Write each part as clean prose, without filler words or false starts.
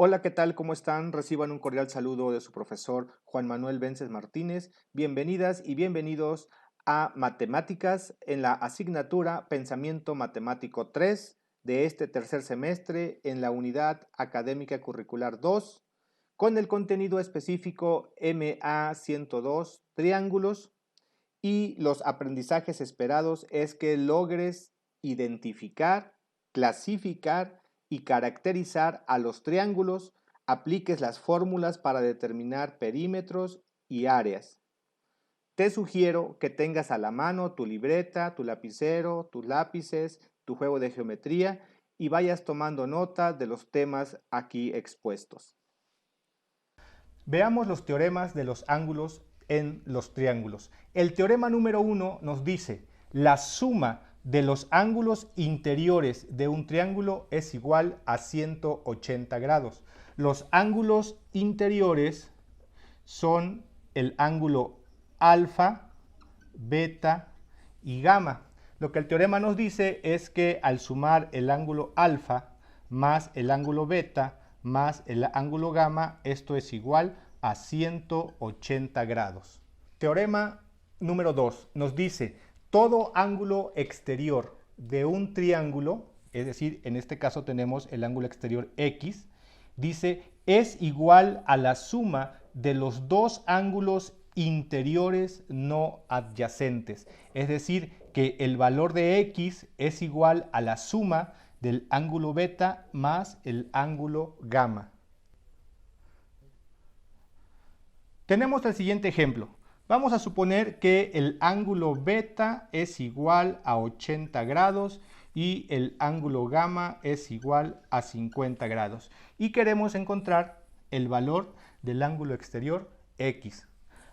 Hola, ¿qué tal? ¿Cómo están? Reciban un cordial saludo de su profesor Juan Manuel Vences Martínez. Bienvenidas y bienvenidos a Matemáticas en la asignatura Pensamiento Matemático 3 de este tercer semestre en la Unidad Académica Curricular 2 con el contenido específico MA 102 Triángulos, y los aprendizajes esperados es que logres identificar, clasificar y caracterizar a los triángulos, apliques las fórmulas para determinar perímetros y áreas. Te sugiero que tengas a la mano tu libreta, tu lapicero, tus lápices, tu juego de geometría y vayas tomando nota de los temas aquí expuestos. Veamos los teoremas de los ángulos en los triángulos. El teorema número 1 nos dice: la suma de los ángulos interiores de un triángulo es igual a 180 grados. Los ángulos interiores son el ángulo alfa, beta y gamma. Lo que el teorema nos dice es que al sumar el ángulo alfa más el ángulo beta más el ángulo gamma, esto es igual a 180 grados. Teorema número 2 nos dice: todo ángulo exterior de un triángulo, es decir, en este caso tenemos el ángulo exterior X, dice es igual a la suma de los dos ángulos interiores no adyacentes. Es decir, que el valor de X es igual a la suma del ángulo beta más el ángulo gamma. Tenemos el siguiente ejemplo. Vamos a suponer que el ángulo beta es igual a 80 grados y el ángulo gamma es igual a 50 grados. Y queremos encontrar el valor del ángulo exterior X.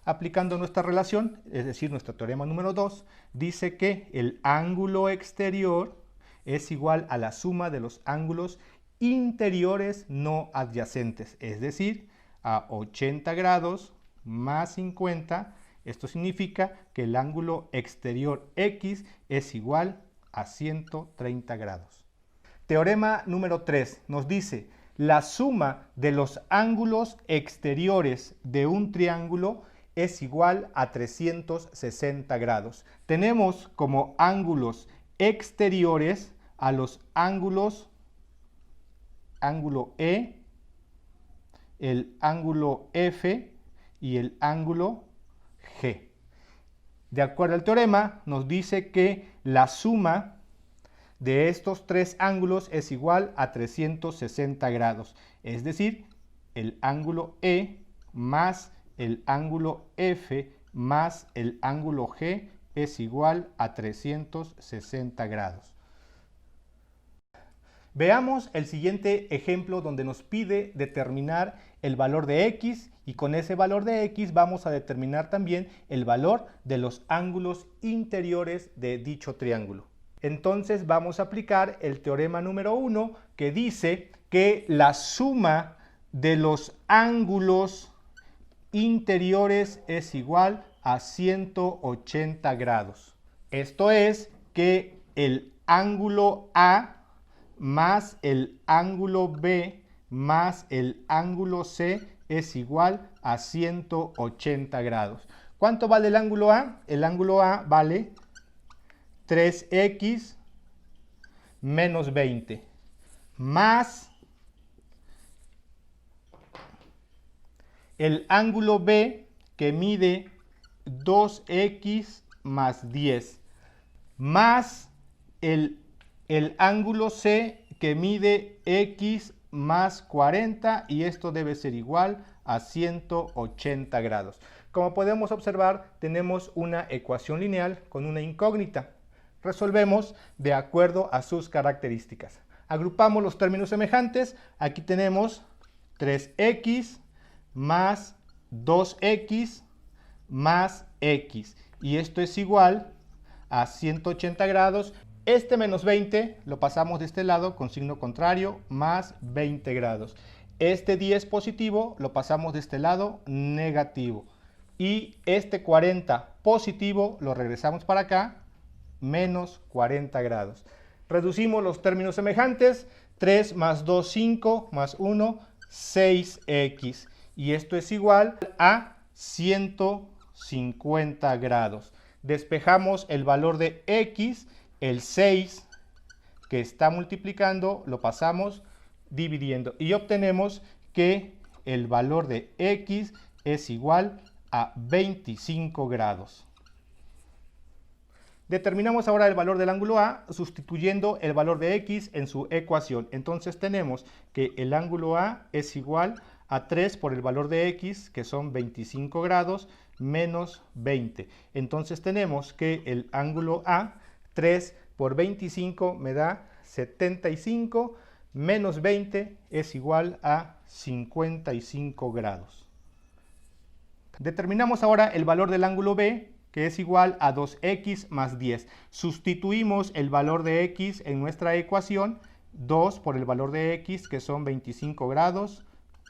Aplicando nuestra relación, es decir, nuestro teorema número 2, dice que el ángulo exterior es igual a la suma de los ángulos interiores no adyacentes, es decir, a 80 grados más 50, esto significa que el ángulo exterior X es igual a 130 grados. Teorema número 3 nos dice: la suma de los ángulos exteriores de un triángulo es igual a 360 grados. Tenemos como ángulos exteriores a los ángulo E, el ángulo F y el ángulo G. De acuerdo al teorema, nos dice que la suma de estos tres ángulos es igual a 360 grados. Es decir, el ángulo E más el ángulo F más el ángulo G es igual a 360 grados. Veamos el siguiente ejemplo donde nos pide determinar el valor de X, y con ese valor de X vamos a determinar también el valor de los ángulos interiores de dicho triángulo. Entonces vamos a aplicar el teorema número 1, que dice que la suma de los ángulos interiores es igual a 180 grados. Esto es que el ángulo A más el ángulo B más el ángulo C es igual a 180 grados. ¿Cuánto vale el ángulo A? El ángulo A vale 3x menos 20 más el ángulo B, que mide 2x más 10, más el ángulo C, que mide x más 40, y esto debe ser igual a 180 grados. Como podemos observar, tenemos una ecuación lineal con una incógnita. Resolvemos de acuerdo a sus características. Agrupamos los términos semejantes. Aquí tenemos 3x más 2x más x, y esto es igual a 180 grados. Este menos 20 lo pasamos de este lado con signo contrario, más 20 grados. Este 10 positivo lo pasamos de este lado, negativo. Y este 40 positivo lo regresamos para acá, menos 40 grados. Reducimos los términos semejantes. 3 más 2, 5, más 1, 6x. Y esto es igual a 150 grados. Despejamos el valor de x, el 6 que está multiplicando, lo pasamos dividiendo y obtenemos que el valor de x es igual a 25 grados. Determinamos ahora el valor del ángulo A sustituyendo el valor de x en su ecuación. Entonces tenemos que el ángulo A es igual a 3 por el valor de x, que son 25 grados, menos 20. Entonces tenemos que el ángulo A, 3 por 25 me da 75, menos 20 es igual a 55 grados. Determinamos ahora el valor del ángulo B, que es igual a 2x más 10. Sustituimos el valor de x en nuestra ecuación, 2 por el valor de x, que son 25 grados,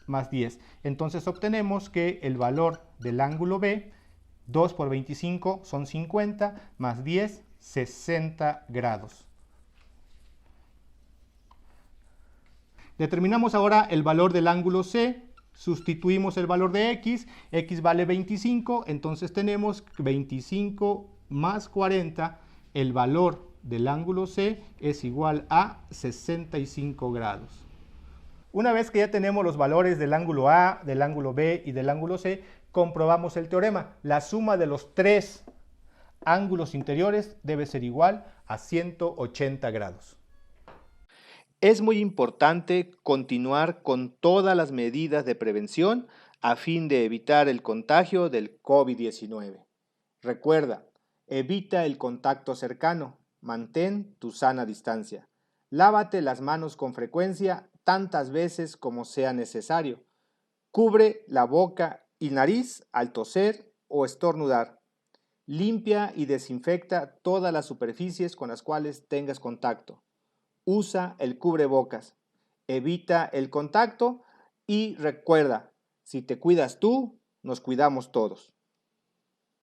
más 10. Entonces obtenemos que el valor del ángulo B, 2 por 25 son 50, más 10, 60 grados. Determinamos ahora el valor del ángulo C. Sustituimos el valor de x vale 25, entonces tenemos 25 más 40, el valor del ángulo C es igual a 65 grados. Una vez que ya tenemos los valores del ángulo A, del ángulo B y del ángulo C, comprobamos el teorema. La suma de los tres ángulos interiores debe ser igual a 180 grados. Es muy importante continuar con todas las medidas de prevención a fin de evitar el contagio del COVID-19. Recuerda, evita el contacto cercano, mantén tu sana distancia. Lávate las manos con frecuencia tantas veces como sea necesario. Cubre la boca y nariz al toser o estornudar. Limpia y desinfecta todas las superficies con las cuales tengas contacto. Usa el cubrebocas, evita el contacto y recuerda, si te cuidas tú, nos cuidamos todos.